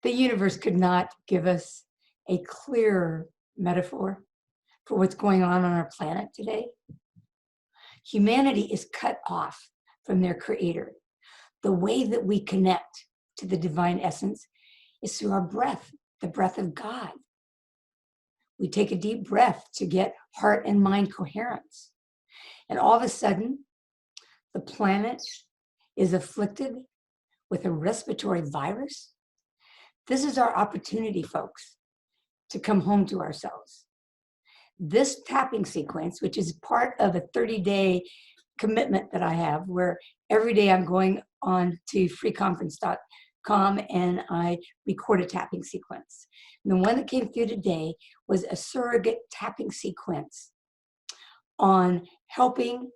The universe could not give us a clearer metaphor for what's going on our planet today. Humanity is cut off from their creator. The way that we connect to the divine essence is through our breath, the breath of God. We take a deep breath to get heart and mind coherence. And all of a sudden, the planet is afflicted with a respiratory virus. This is our opportunity, folks, to come home to ourselves. This tapping sequence, which is part of a 30-day commitment that I have, where every day I'm going on to freeconference.com and I record a tapping sequence. And the one that came through today was a surrogate tapping sequence on helping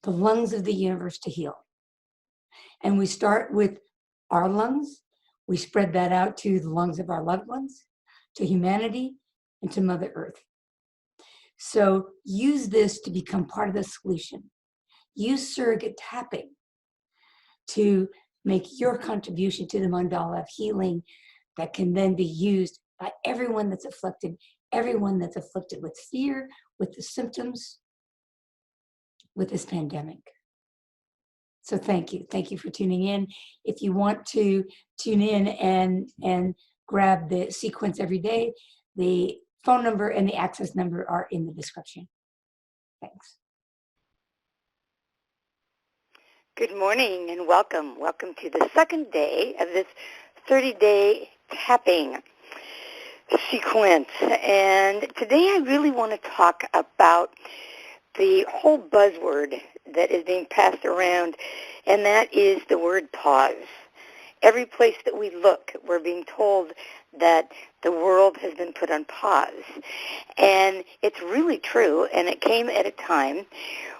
the lungs of the universe to heal. And we start with our lungs. We spread that out to the lungs of our loved ones, to humanity, and to Mother Earth. So use this to become part of the solution. Use surrogate tapping to make your contribution to the mandala of healing that can then be used by everyone that's afflicted with fear, with the symptoms, with this pandemic. So thank you. Thank you for tuning in. If you want to tune in and grab the sequence every day, the phone number and the access number are in the description. Thanks. Good morning and welcome. Welcome to the second day of this 30-day tapping sequence. And today I really want to talk about the whole buzzword that is being passed around, and that is the word pause. Every place that we look, we're being told that the world has been put on pause. And it's really true, and it came at a time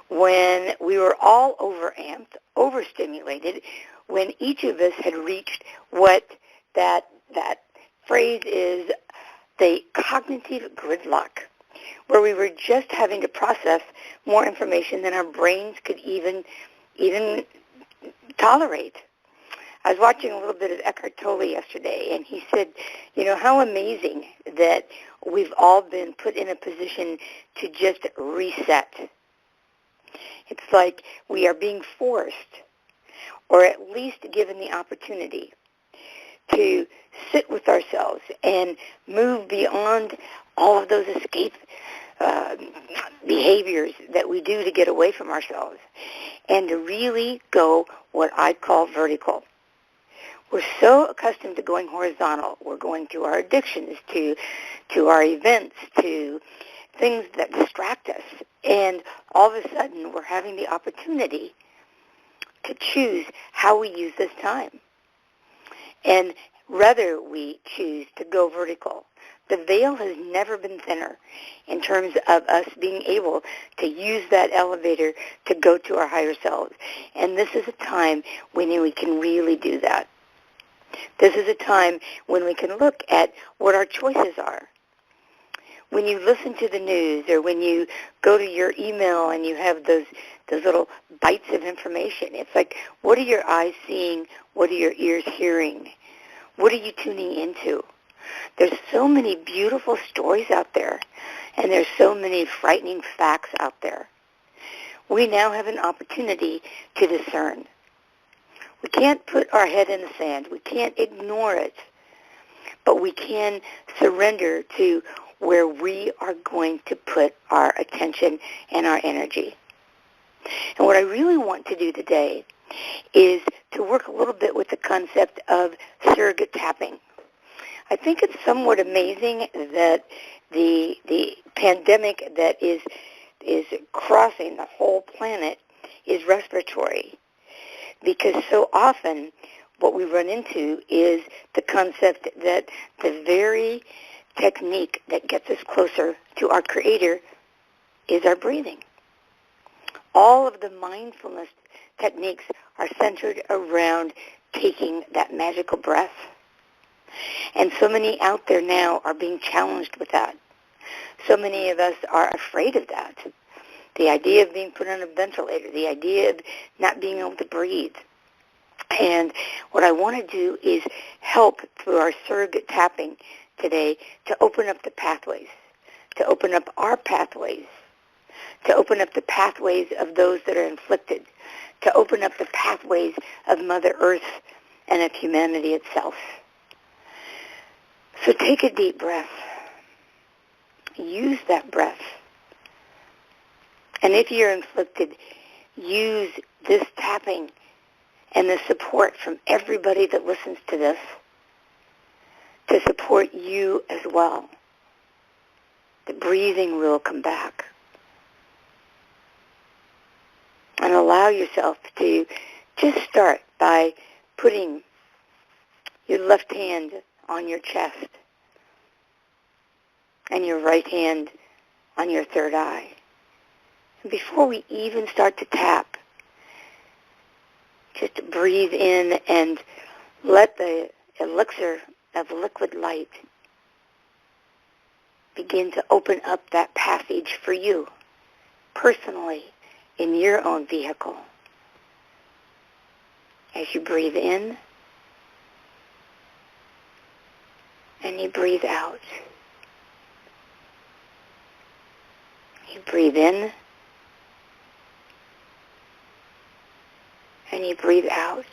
when we were all overamped, overstimulated, when each of us had reached what that phrase is, the cognitive gridlock, where we were just having to process more information than our brains could even tolerate. I was watching a little bit of Eckhart Tolle yesterday, and he said, you know, how amazing that we've all been put in a position to just reset. It's like we are being forced, or at least given the opportunity, to sit with ourselves and move beyond all of those escape behaviors that we do to get away from ourselves, and to really go what I call vertical. We're so accustomed to going horizontal. We're going to our addictions, to our events, to things that distract us. And all of a sudden, we're having the opportunity to choose how we use this time. And rather we choose to go vertical. The veil has never been thinner in terms of us being able to use that elevator to go to our higher selves. And this is a time when we can really do that. This is a time when we can look at what our choices are. When you listen to the news, or when you go to your email and you have those little bites of information, it's like, what are your eyes seeing? What are your ears hearing? What are you tuning into? There's so many beautiful stories out there, and there's so many frightening facts out there. We now have an opportunity to discern. We can't put our head in the sand. We can't ignore it. But we can surrender to where we are going to put our attention and our energy. And what I really want to do today is to work a little bit with the concept of surrogate tapping. I think it's somewhat amazing that the pandemic that is crossing the whole planet is respiratory, because so often what we run into is the concept that the very technique that gets us closer to our Creator is our breathing. All of the mindfulness techniques are centered around taking that magical breath. And so many out there now are being challenged with that. So many of us are afraid of that. The idea of being put on a ventilator, the idea of not being able to breathe. And what I want to do is help through our surrogate tapping today to open up the pathways, to open up our pathways, to open up the pathways of those that are inflicted, to open up the pathways of Mother Earth and of humanity itself. So take a deep breath. Use that breath. And if you're inflicted, use this tapping and the support from everybody that listens to this to support you as well. The breathing will come back. And allow yourself to just start by putting your left hand on your chest and your right hand on your third eye. And before we even start to tap, just breathe in and let the elixir of liquid light begin to open up that passage for you personally in your own vehicle. As you breathe in and you breathe out. You breathe in and you breathe out.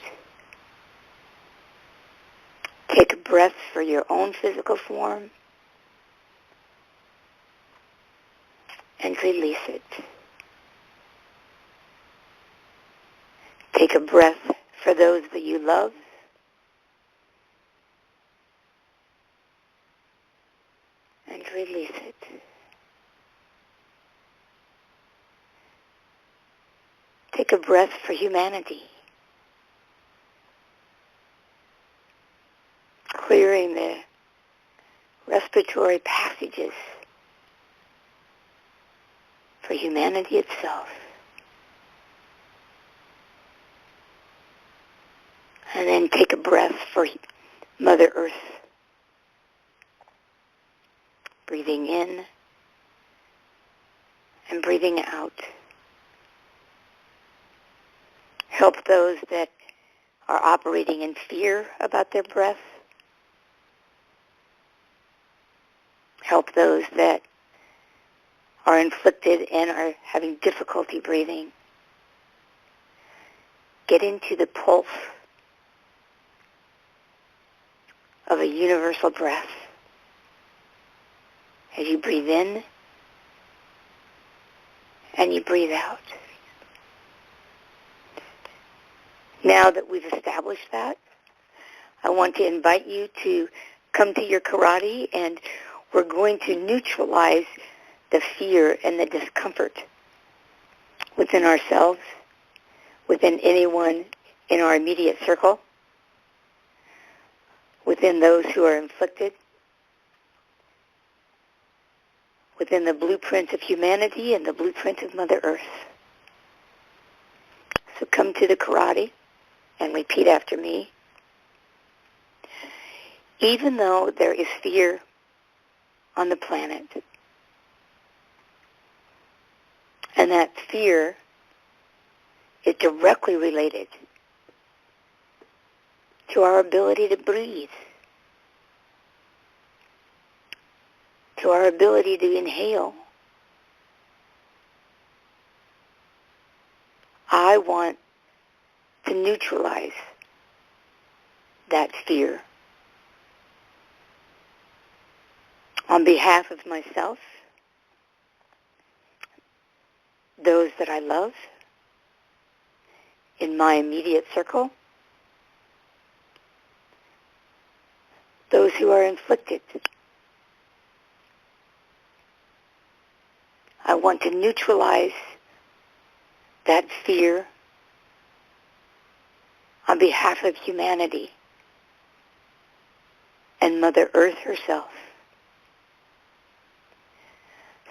Take a breath for your own physical form and release it. Take a breath for those that you love and release it. Take a breath for humanity, clearing the respiratory passages for humanity itself. And then take a breath for Mother Earth. Breathing in and breathing out. Help those that are operating in fear about their breath. Help those that are inflicted and are having difficulty breathing. Get into the pulse of a universal breath. As you breathe in and you breathe out. Now that we've established that, I want to invite you to come to your karate, and we're going to neutralize the fear and the discomfort within ourselves, within anyone in our immediate circle, within those who are inflicted, within the blueprint of humanity and the blueprint of Mother Earth. So come to the karate and repeat after me. Even though there is fear on the planet, and that fear is directly related to our ability to breathe, to our ability to inhale. I want to neutralize that fear on behalf of myself, those that I love, in my immediate circle, those who are inflicted. I want to neutralize that fear on behalf of humanity and Mother Earth herself.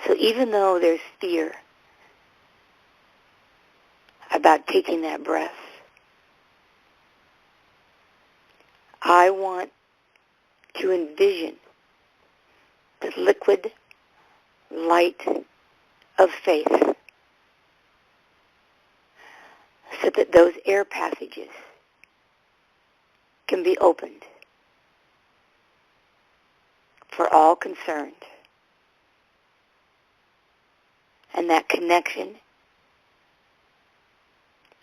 So even though there's fear about taking that breath, I want to envision the liquid light of faith so that those air passages can be opened for all concerned. And that connection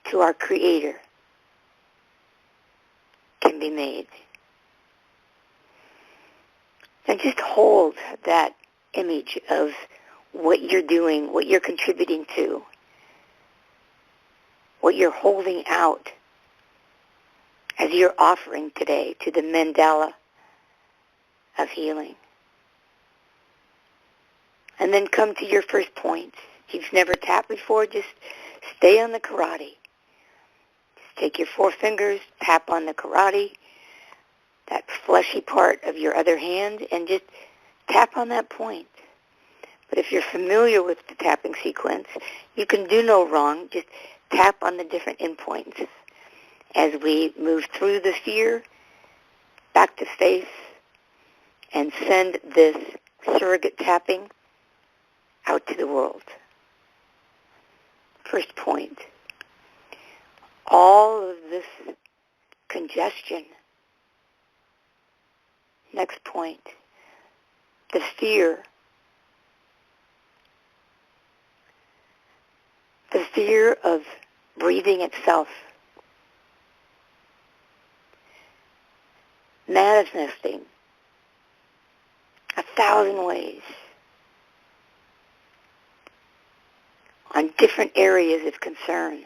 to our Creator can be made. And just hold that image of what you're doing, what you're contributing to, what you're holding out as you're offering today to the mandala of healing. And then come to your first point. If you've never tapped before, just stay on the karate. Just take your 4 fingers, tap on the karate, that fleshy part of your other hand, and just tap on that point. But if you're familiar with the tapping sequence, you can do no wrong. Just tap on the different endpoints as we move through the sphere, back to face, and send this surrogate tapping out to the world. First point, all of this congestion. Next point, the fear. The fear of breathing itself. Manifesting 1,000 ways on different areas of concern.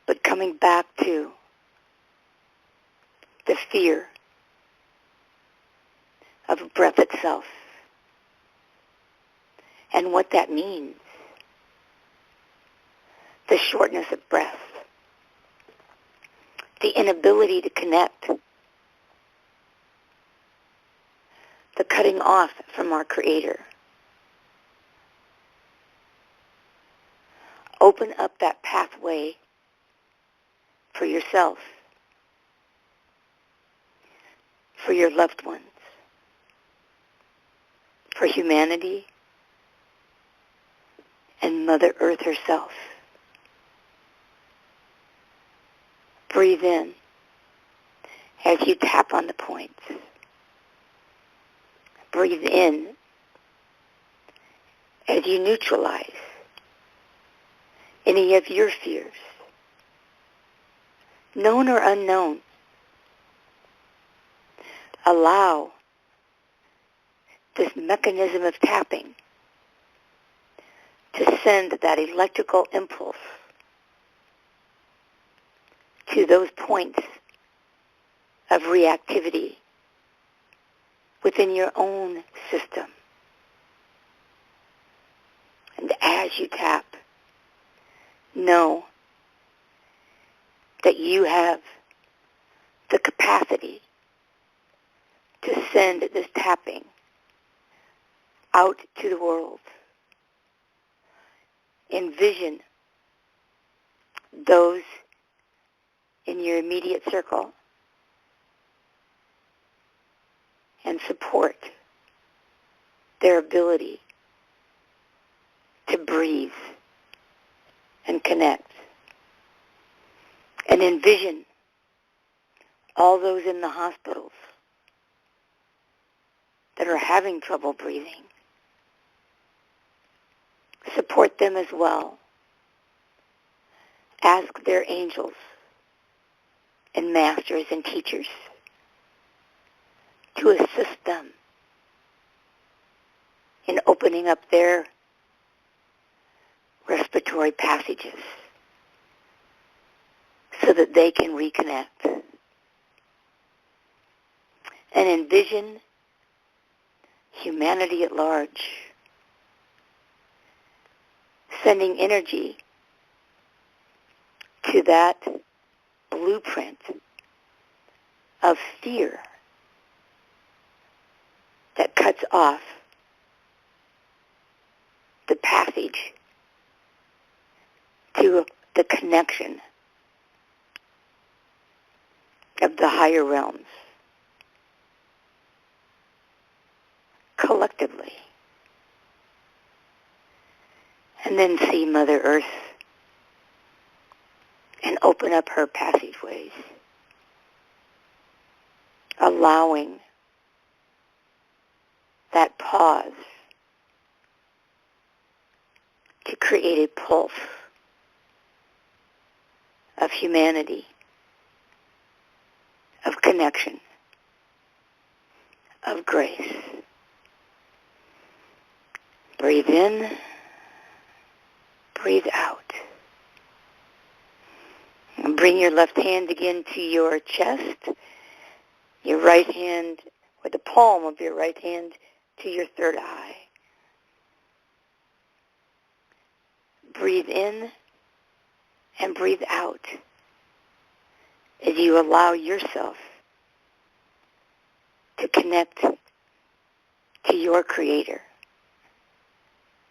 But coming back to the fear of breath itself and what that means. The shortness of breath. The inability to connect. The cutting off from our Creator. Open up that pathway for yourself, for your loved ones, for humanity, and Mother Earth herself. Breathe in as you tap on the points. Breathe in as you neutralize any of your fears, known or unknown. Allow this mechanism of tapping to send that electrical impulse to those points of reactivity within your own system. And as you tap, know that you have the capacity to send this tapping out to the world. Envision those in your immediate circle and support their ability to breathe and connect. And envision all those in the hospitals that are having trouble breathing. Support them as well. Ask their angels and masters and teachers to assist them in opening up their respiratory passages so that they can reconnect. And envision humanity at large sending energy to that blueprint of fear that cuts off the passage to the connection of the higher realms collectively. And then see Mother Earth open up her passageways, allowing that pause to create a pulse of humanity, of connection, of grace. Breathe in, breathe out. And bring your left hand again to your chest, your right hand, or the palm of your right hand to your third eye. Breathe in and breathe out as you allow yourself to connect to your Creator,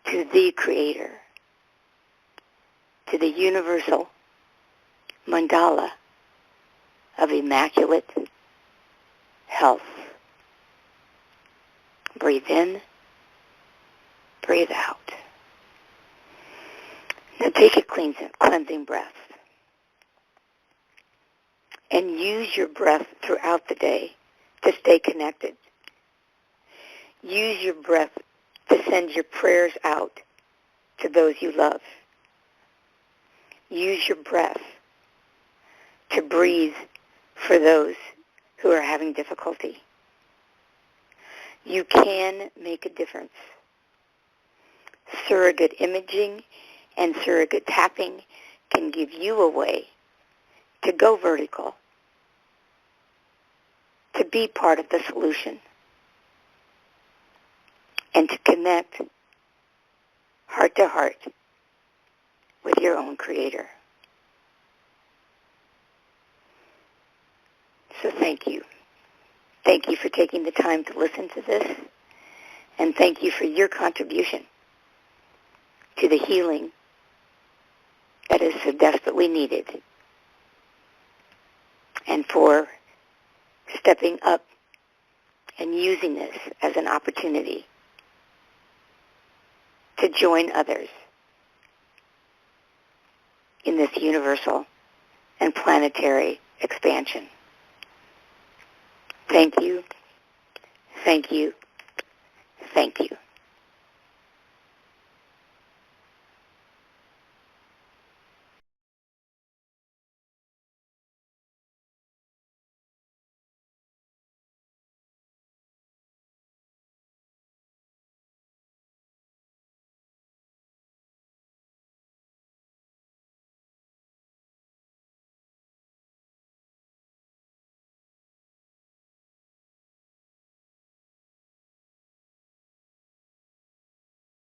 to the Creator, to the universal mandala of immaculate health. Breathe in, breathe out. Now take a cleansing breath and use your breath throughout the day to stay connected. Use your breath to send your prayers out to those you love. Use your breath to breathe for those who are having difficulty. You can make a difference. Surrogate imaging and surrogate tapping can give you a way to go vertical, to be part of the solution, and to connect heart to heart with your own Creator. So thank you. Thank you for taking the time to listen to this, and thank you for your contribution to the healing that is so desperately needed, and for stepping up and using this as an opportunity to join others in this universal and planetary expansion. Thank you, thank you, thank you.